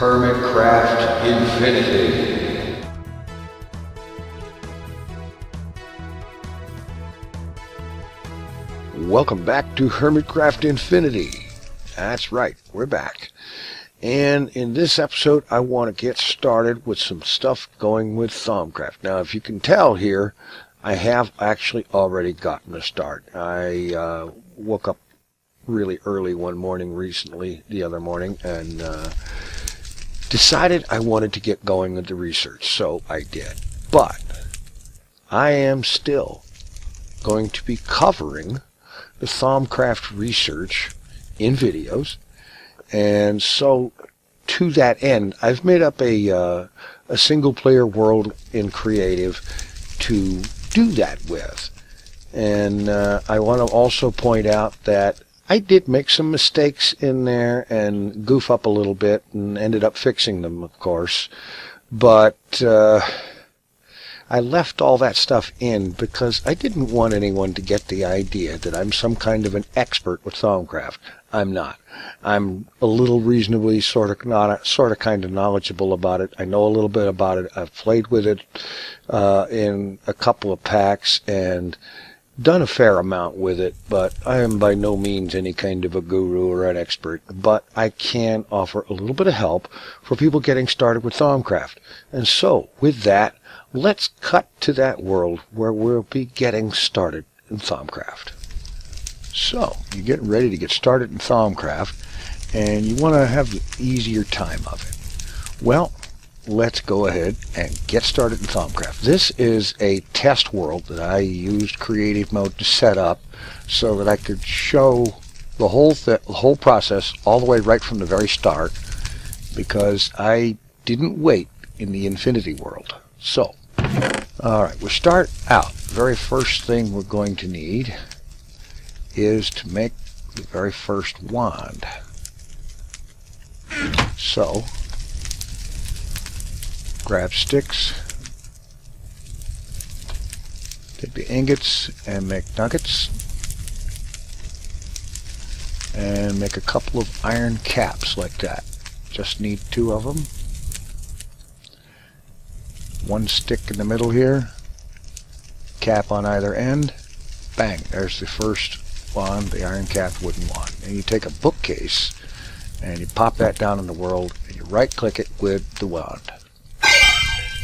Hermitcraft Infinity. Welcome back to Hermitcraft Infinity. That's right, we're back. And in this episode, I want to get started with some stuff going with Thaumcraft. Now, if you can tell here, I have actually already gotten a start. I woke up really early one morning the other morning, and decided I wanted to get going with the research, so I did. But I am still going to be covering the Thaumcraft research in videos, and so to that end, I've made up a single-player world in Creative to do that with. And I want to also point out that I did make some mistakes in there and goof up a little bit and ended up fixing them, of course. But I left all that stuff in because I didn't want anyone to get the idea that I'm some kind of an expert with Thaumcraft. I'm not. I'm a little reasonably sort of kind of knowledgeable about it. I know a little bit about it. I've played with it in a couple of packs and done a fair amount with it, but I am by no means any kind of a guru or an expert. But I can offer a little bit of help for people getting started with Thaumcraft. And so, with that, let's cut to that world where we'll be getting started in Thaumcraft. So, you're getting ready to get started in Thaumcraft, and you want to have the easier time of it. Well, let's go ahead and get started in Thaumcraft. This is a test world that I used creative mode to set up so that I could show the whole process all the way right from the very start, because I didn't wait in the Infinity world. So, alright, we'll start out. The very first thing we're going to need is to make the very first wand. So, grab sticks, take the ingots and make nuggets, and make a couple of iron caps like that. Just need 2 of them. 1 stick in the middle here, cap on either end. Bang, there's the first wand, the iron cap wooden wand. And you take a bookcase and you pop that down in the world and you right click it with the wand.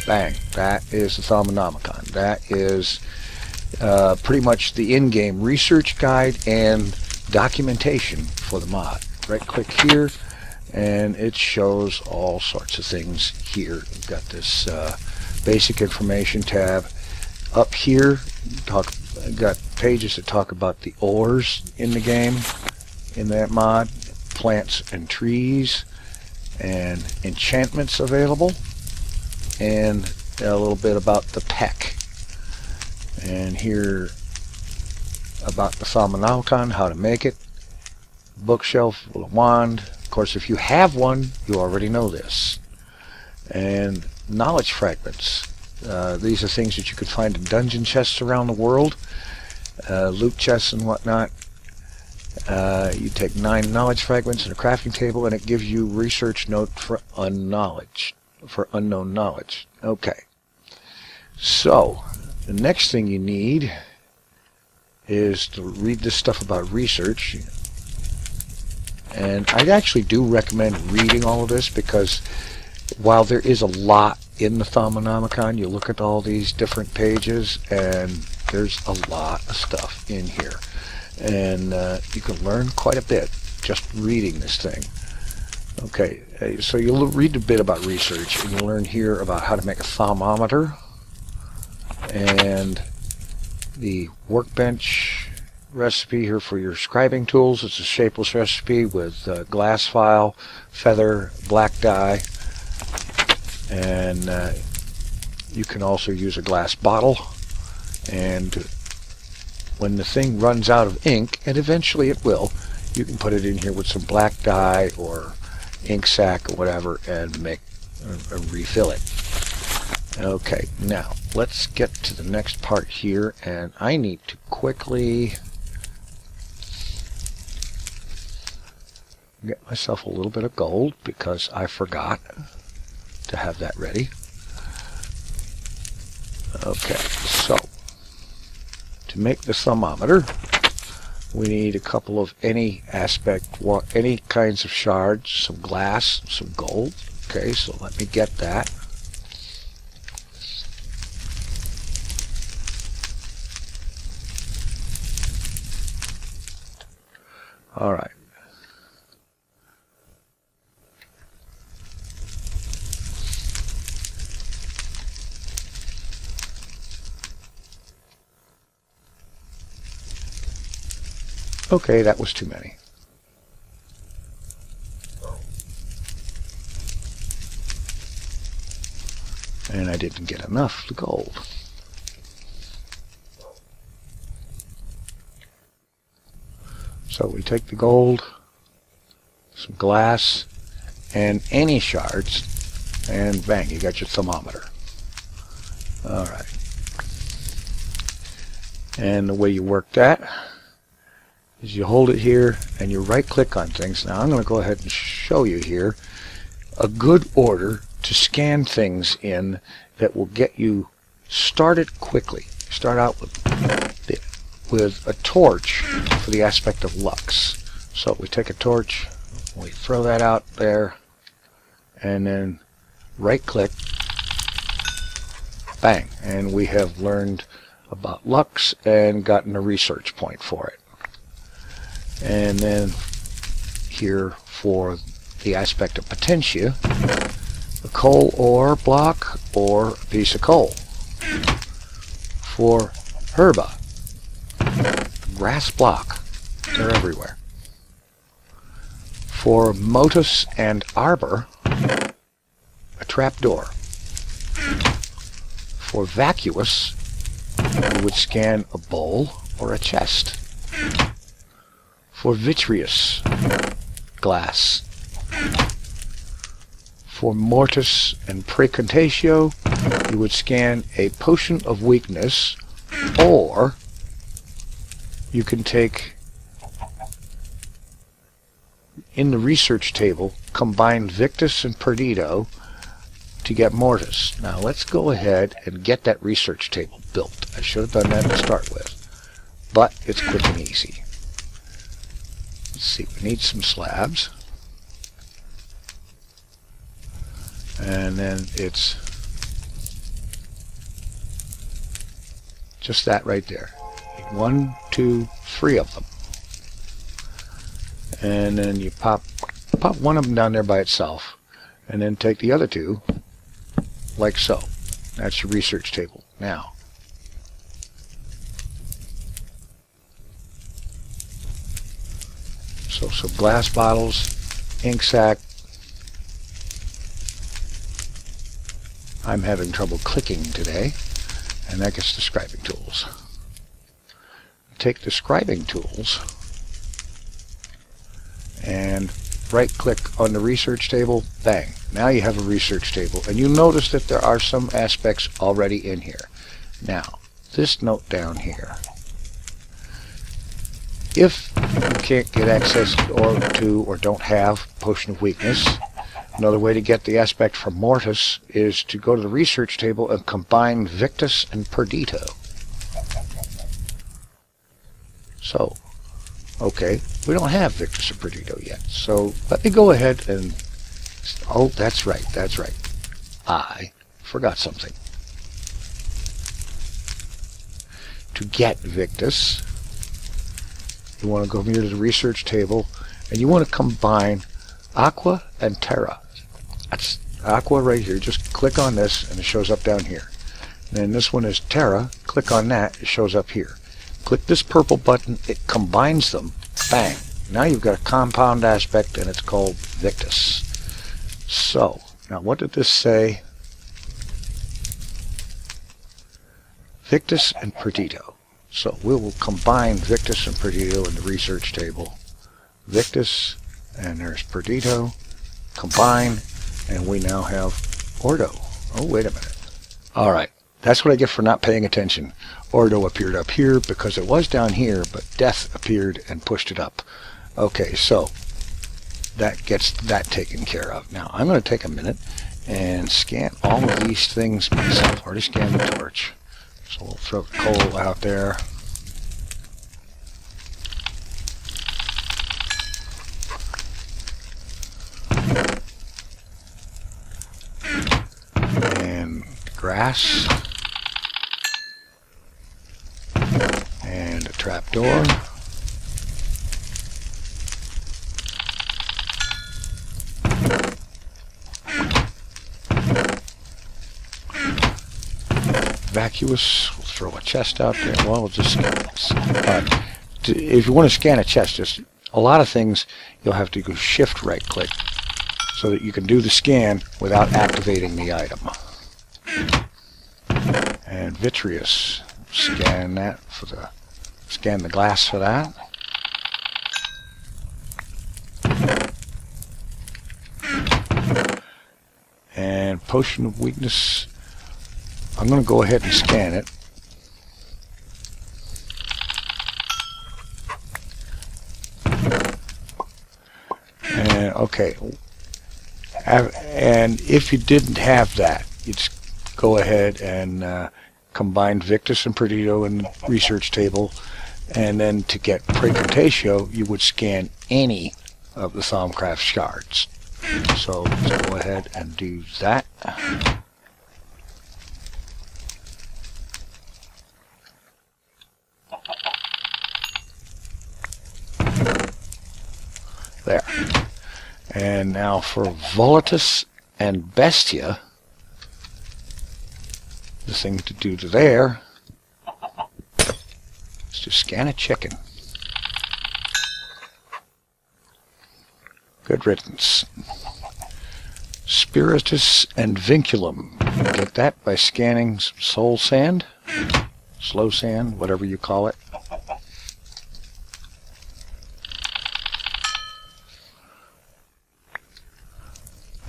Bang, that is the Thaumonomicon. That is pretty much the in-game research guide and documentation for the mod. Right click here and it shows all sorts of things here. We've got this basic information tab. Up here, got pages that talk about the ores in the game, in that mod, plants and trees, and enchantments available, and a little bit about the peck. And here about the Thaumonomicon, how to make it, bookshelf with a wand. Of course, if you have one, you already know this. And knowledge fragments. These are things that you could find in dungeon chests around the world, loot chests and whatnot. You take 9 knowledge fragments and a crafting table, and it gives you research note for unknown knowledge. Okay. So, the next thing you need is to read this stuff about research. And I actually do recommend reading all of this, because while there is a lot in the Thaumonomicon, you look at all these different pages and there's a lot of stuff in here. And you can learn quite a bit just reading this thing. Okay, so you'll read a bit about research, and you'll learn here about how to make a thermometer and the workbench recipe here for your scribing tools. It's a shapeless recipe with glass file, feather, black dye, and you can also use a glass bottle. And when the thing runs out of ink, and eventually it will, you can put it in here with some black dye or ink sac or whatever and refill it. Okay, now let's get to the next part here, and I need to quickly Get myself a little bit of gold because I forgot to have that ready. Okay, so to make the thermometer, we need a couple of any kinds of shards, some glass, some gold. Okay, so let me get that. All right. Okay, that was too many. And I didn't get enough gold. So we take the gold, some glass, and any shards, and bang, you got your thermometer. All right. And the way you work that is you hold it here and you right click on things. Now I'm going to go ahead and show you here a good order to scan things in that will get you started quickly. Start out with a torch for the aspect of lux. So we take a torch, we throw that out there, and then right click, bang, and we have learned about lux and gotten a research point for it. And then here for the aspect of potentia, a coal ore block or a piece of coal. For herba, grass block, they're everywhere. For motus and arbor, a trapdoor. For vacuous, you would scan a bowl or a chest. For vitreous, glass. For mortis and precontatio, you would scan a potion of weakness, or you can take, in the research table, combine victus and perdido to get mortis. Now let's go ahead and get that research table built. I should have done that to start with, but it's quick and easy. Let's see, we need some slabs. And then it's just that right there. 1, 2, 3 of them. And then you pop one of them down there by itself, and then take the other two like so. That's your research table. Now, so some glass bottles, ink sac. I'm having trouble clicking today, and that gets the scribing tools. Take the scribing tools and right click on the research table, bang. Now you have a research table, and you notice that there are some aspects already in here. Now, this note down here, if you can't get access or don't have Potion of Weakness, another way to get the aspect from Mortis is to go to the research table and combine Victus and Perdito. So, okay, we don't have Victus and Perdito yet. So let me go ahead and, oh, that's right. I forgot something. To get Victus, you want to go here to the research table, and you want to combine Aqua and Terra. That's Aqua right here. Just click on this, and it shows up down here. And then this one is Terra. Click on that. It shows up here. Click this purple button. It combines them. Bang. Now you've got a compound aspect, and it's called Victus. So, now what did this say? Victus and Perdito. So we will combine Victus and Perdito in the research table. Victus, and there's Perdito. Combine, and we now have Ordo. Oh, wait a minute. All right, that's what I get for not paying attention. Ordo appeared up here because it was down here, but Death appeared and pushed it up. Okay, so that gets that taken care of. Now I'm going to take a minute and scan all of these things myself. Already scanned the torch, so we'll throw the coal out there. And grass. And a trapdoor. Vacuous. We'll throw a chest out there. Well, we'll just if you want to scan a chest, just a lot of things you'll have to go shift right click so that you can do the scan without activating the item. And vitreous. Scan that for the scan the glass for that. And potion of weakness. I'm going to go ahead and scan it. And okay. And if you didn't have that, you'd go ahead and combine Victus and Perdido in the research table, and then to get Precontatio, you would scan any of the Thaumcraft shards. So let's go ahead and do that. There. And now for Volatus and Bestia, the thing to do to there is to scan a chicken. Good riddance. Spiritus and Vinculum. Get that by scanning some soul sand, slow sand, whatever you call it.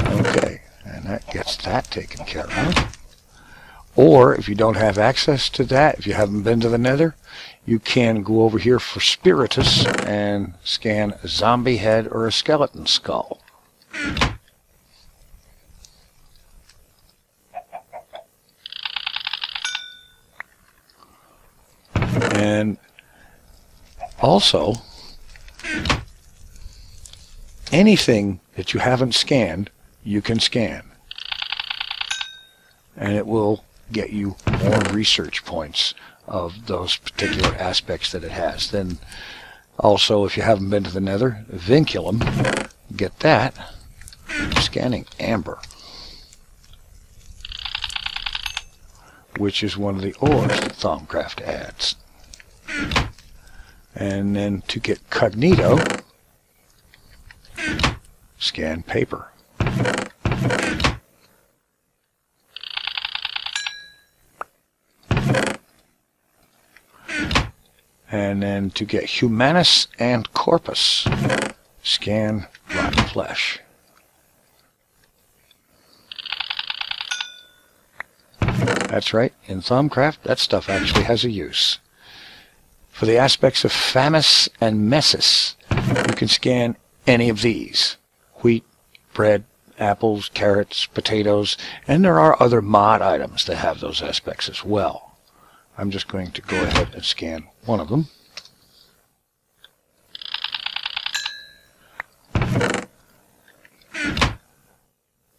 Okay, and that gets that taken care of. Or if you don't have access to that, if you haven't been to the Nether, you can go over here for Spiritus and scan a zombie head or a skeleton skull. And also, anything that you haven't scanned, you can scan. And it will get you more research points of those particular aspects that it has. Then also, if you haven't been to the Nether, Vinculum, get that, scanning amber, which is one of the ores that Thaumcraft adds. And then to get Cognito, scan paper. And then to get Humanus and Corpus, scan rotten flesh. That's right, in Thaumcraft, that stuff actually has a use. For the aspects of Famus and Messis, you can scan any of these. Wheat, bread, apples, carrots, potatoes, and there are other mod items that have those aspects as well. I'm just going to go ahead and scan one of them.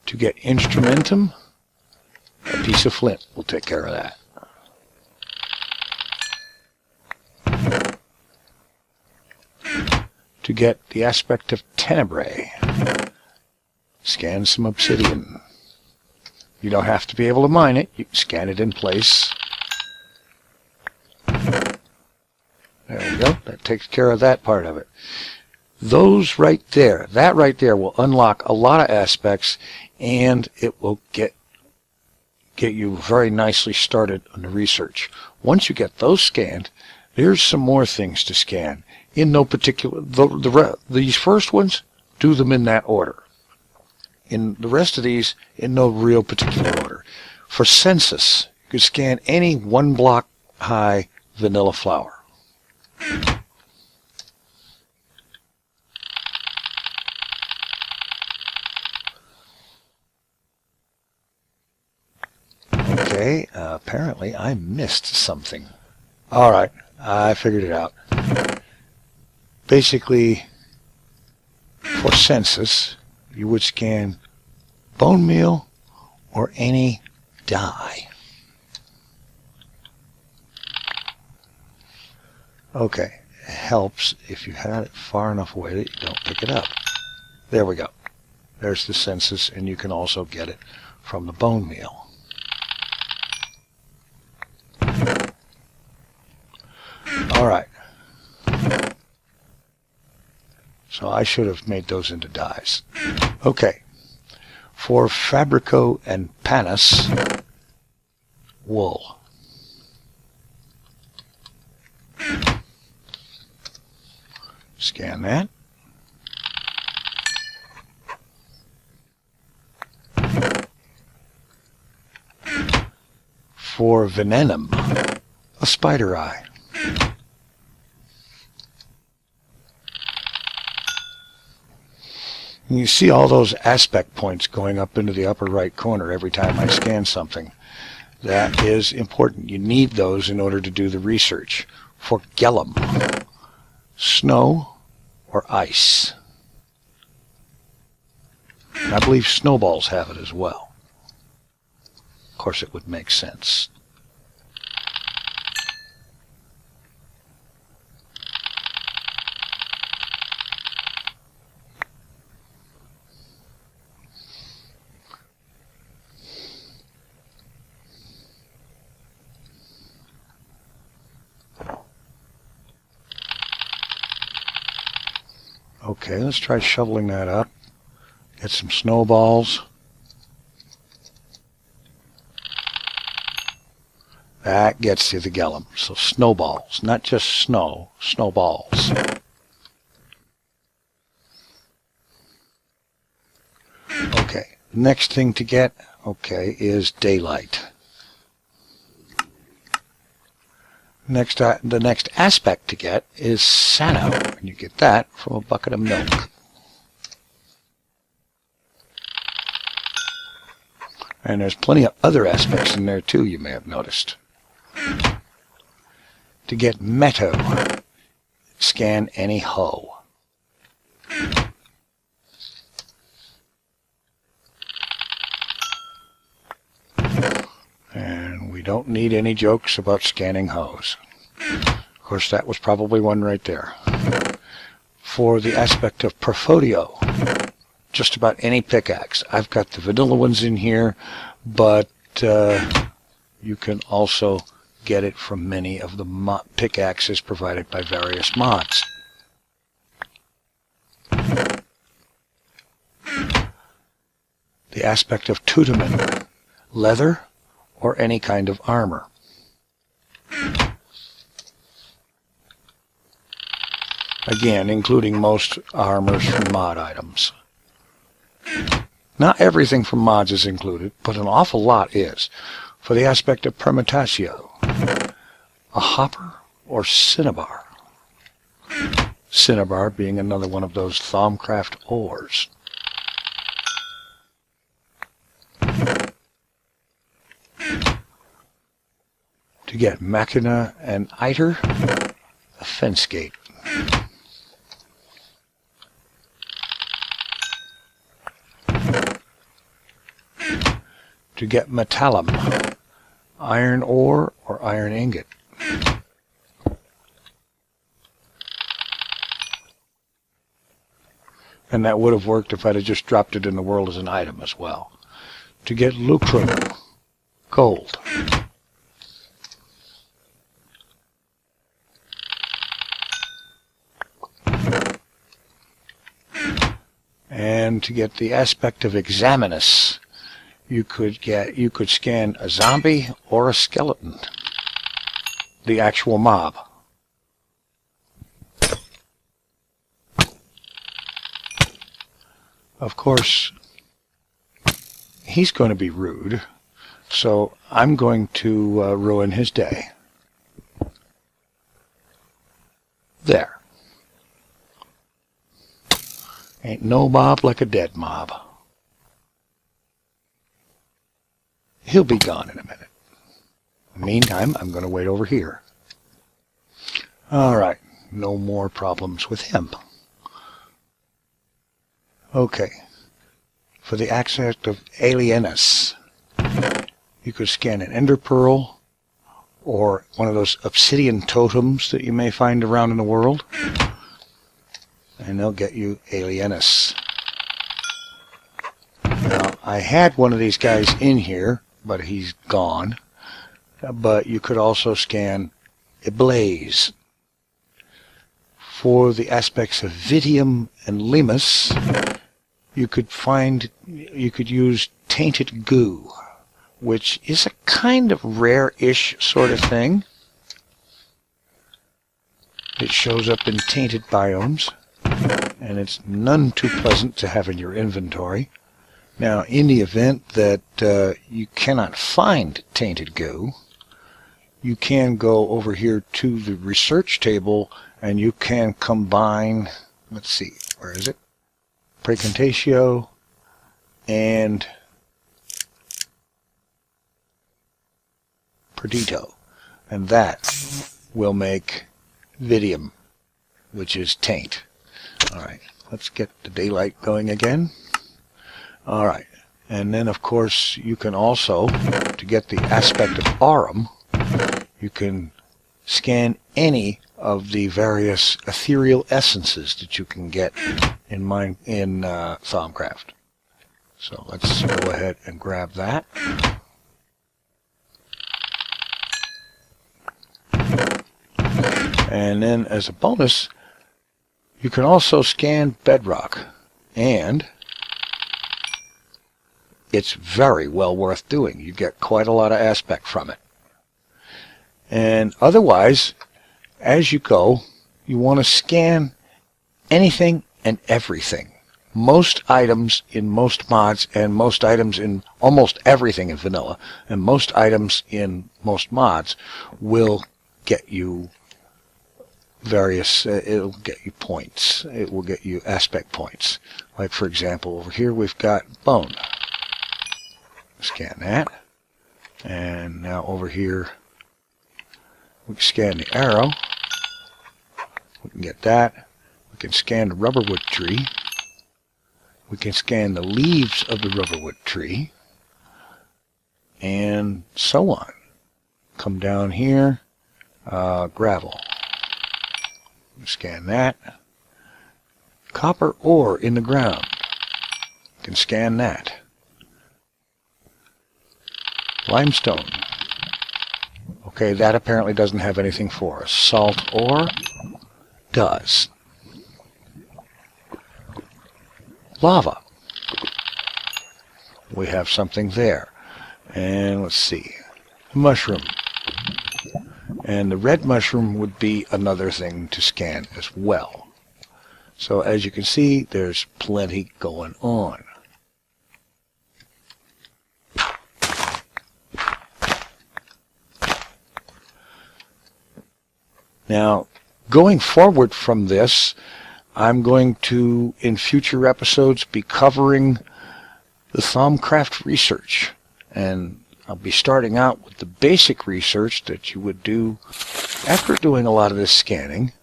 To get Instrumentum, a piece of flint will take care of that. To get the aspect of Tenebrae, scan some obsidian. You don't have to be able to mine it, you can scan it in place. There we go, that takes care of that part of it. Those right there, that right there will unlock a lot of aspects, and it will get you very nicely started on the research. Once you get those scanned, there's some more things to scan. In no particular, these first ones, do them in that order. In the rest of these, in no real particular order. For census, you could scan any 1 block high vanilla flower. Okay, apparently I missed something. Alright, I figured it out. Basically, for census, you would scan bone meal or any dye. Okay, it helps if you had it far enough away that you don't pick it up. There we go. There's the census, and you can also get it from the bone meal. Alright. So I should have made those into dyes. Okay. For Fabrico and Panis, wool. Scan that. For Venenum, a spider eye. And you see all those aspect points going up into the upper right corner every time I scan something. That is important. You need those in order to do the research. For Gellum, snow or ice. And I believe snowballs have it as well. Of course, it would make sense. Okay, let's try shoveling that up. Get some snowballs. That gets you the Gellum. So snowballs, not just snow, snowballs. Okay, next thing to get, okay, is daylight. The next aspect to get is Sano, and you get that from a bucket of milk. And there's plenty of other aspects in there too, you may have noticed. To get Meadow, scan any hoe. And we don't need any jokes about scanning hoes. Of course, that was probably one right there. For the aspect of Perfodio, just about any pickaxe. I've got the vanilla ones in here, but you can also get it from many of the pickaxes provided by various mods. The aspect of Tudaman, leather or any kind of armor. Again, including most armors from mod items. Not everything from mods is included, but an awful lot is. For the aspect of Permutatio, a hopper or cinnabar. Cinnabar being another one of those Thaumcraft ores. To get Machina and Iter, a fence gate. To get Metallum, iron ore or iron ingot. And that would have worked if I'd have just dropped it in the world as an item as well. To get Lucrum, gold. And to get the aspect of Examinus, you could scan a zombie or a skeleton, the actual mob. Of course, he's going to be rude, so I'm going to ruin his day. There. Ain't no mob like a dead mob. He'll be gone in a minute. Meantime, I'm going to wait over here. All right, no more problems with him. Okay, for the aspect of alienus, you could scan an ender pearl or one of those obsidian totems that you may find around in the world, and they'll get you alienus. Now, I had one of these guys in here, but he's gone. But you could also scan ablaze. For the aspects of vidium and limus, you could use tainted goo, which is a kind of rare-ish sort of thing. It shows up in tainted biomes, and it's none too pleasant to have in your inventory. Now, in the event that you cannot find tainted goo, you can go over here to the research table and you can combine, let's see, where is it? Precontatio and Perdito, and that will make vidium, which is taint. Alright, let's get the daylight going again. Alright, and then of course you can also, to get the aspect of aurum, you can scan any of the various ethereal essences that you can get in Thaumcraft. So let's go ahead and grab that. And then as a bonus, you can also scan bedrock, and it's very well worth doing. You get quite a lot of aspect from it. And otherwise, as you go, you want to scan anything and everything. Most items in most mods, and most items in almost everything in vanilla, and most items in most mods will get you various, it'll get you points. It will get you aspect points. Like for example, over here we've got bone. Scan that. And now over here, we can scan the arrow. We can get that. We can scan the rubberwood tree. We can scan the leaves of the rubberwood tree. And so on. Come down here. Gravel. Scan that. Copper ore in the ground. You can scan that. Limestone. Okay, that apparently doesn't have anything for us. Salt ore does. Lava. We have something there. And let's see. Mushroom. And the red mushroom would be another thing to scan as well. So as you can see, there's plenty going on. Now, going forward from this, I'm going to, in future episodes, be covering the Thaumcraft research. And I'll be starting out with the basic research that you would do after doing a lot of this scanning.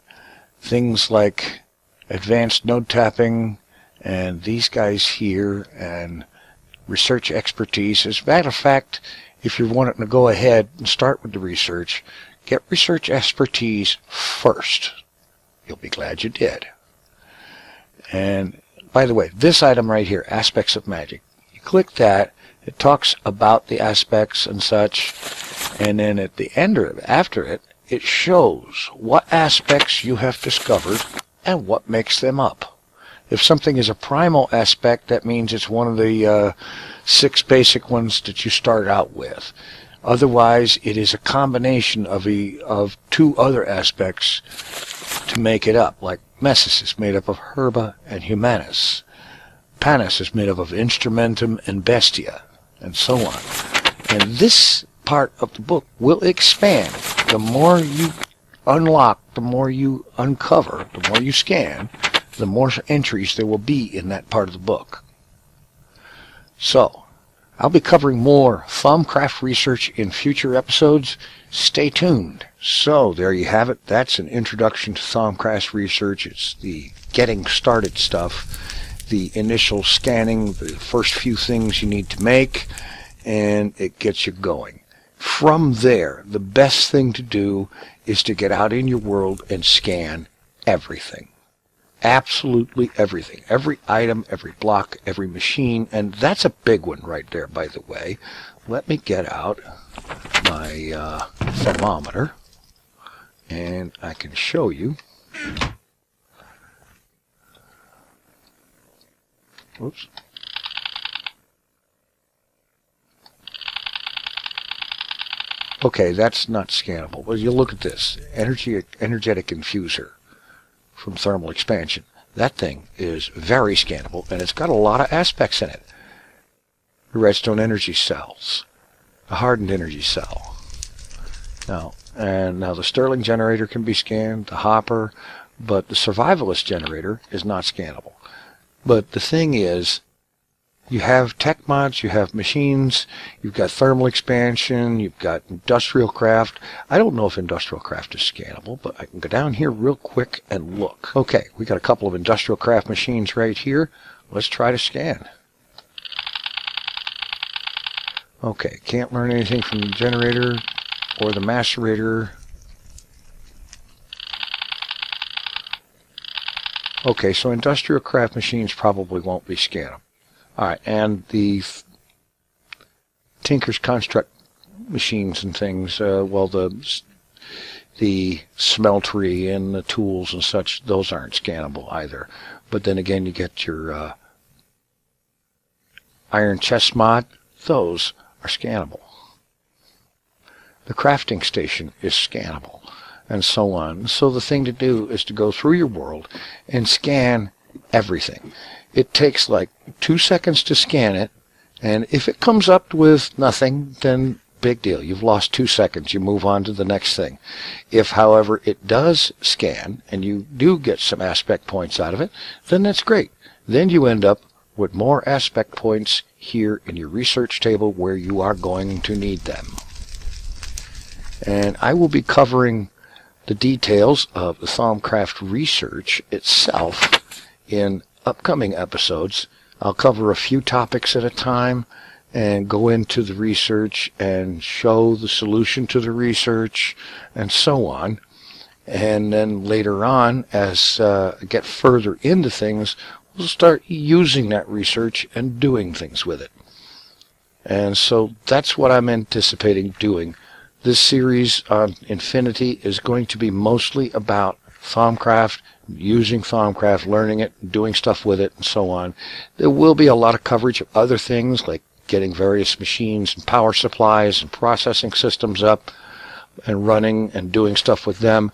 Things like advanced node tapping, and these guys here, and research expertise. As a matter of fact, if you're wanting to go ahead and start with the research, get research expertise first. You'll be glad you did. And by the way, this item right here, Aspects of Magic, you click that, it talks about the aspects and such, and then at the end of it, after it, it shows what aspects you have discovered and what makes them up. If something is a primal aspect, that means it's one of the 6 basic ones that you start out with. Otherwise, it is a combination of 2 other aspects to make it up, like Messis is made up of Herba and Humanus. Panis is made up of Instrumentum and Bestia, and so on. And this part of the book will expand. The more you unlock, the more you uncover, the more you scan, the more entries there will be in that part of the book. So, I'll be covering more Thaumcraft research in future episodes. Stay tuned. So there you have it. That's an introduction to Thaumcraft research. It's the getting started stuff, the initial scanning, the first few things you need to make, and it gets you going. From there, the best thing to do is to get out in your world and scan everything. Absolutely everything. Every item, every block, every machine, and that's a big one right there, by the way. Let me get out my thermometer, and I can show you. Oops. Okay, that's not scannable. Well, you look at this. Energetic infuser from thermal expansion. That thing is very scannable, and it's got a lot of aspects in it. The redstone energy cells, a hardened energy cell. Now the Stirling generator can be scanned, the hopper, but the survivalist generator is not scannable. But the thing is, you have tech mods, you have machines, you've got thermal expansion, you've got industrial craft. I don't know if industrial craft is scannable, but I can go down here real quick and look. Okay, we got a couple of industrial craft machines right here. Let's try to scan. Okay, can't learn anything from the generator or the macerator. Okay, so industrial craft machines probably won't be scannable. Alright, and the Tinker's Construct machines and things, well, the smeltery and the tools and such, those aren't scannable either. But then again, you get your iron chest mod, those are scannable. The crafting station is scannable, and so on. So the thing to do is to go through your world and scan everything. It takes like 2 seconds to scan it, and if it comes up with nothing, then big deal. You've lost 2 seconds. You move on to the next thing. If, however, it does scan, and you do get some aspect points out of it, then that's great. Then you end up with more aspect points here in your research table where you are going to need them. And I will be covering the details of the Thaumcraft research itself in upcoming episodes. I'll cover a few topics at a time and go into the research and show the solution to the research and so on. And then later on, as I get further into things, we'll start using that research and doing things with it. And so that's what I'm anticipating doing. This series on Infinity is going to be mostly about Thaumcraft, using Thaumcraft, learning it, doing stuff with it, and so on. There will be a lot of coverage of other things, like getting various machines and power supplies and processing systems up and running and doing stuff with them.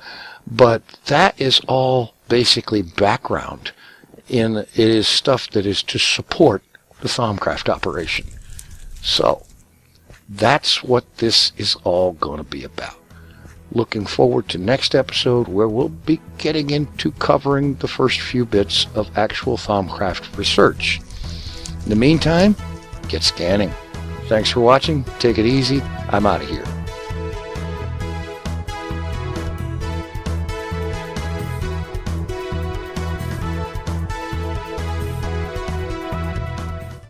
But that is all basically background. It is stuff that is to support the Thaumcraft operation. So that's what this is all going to be about. Looking forward to next episode, where we'll be getting into covering the first few bits of actual Thaumcraft research. In the meantime, get scanning. Thanks for watching. Take it easy. I'm out of here.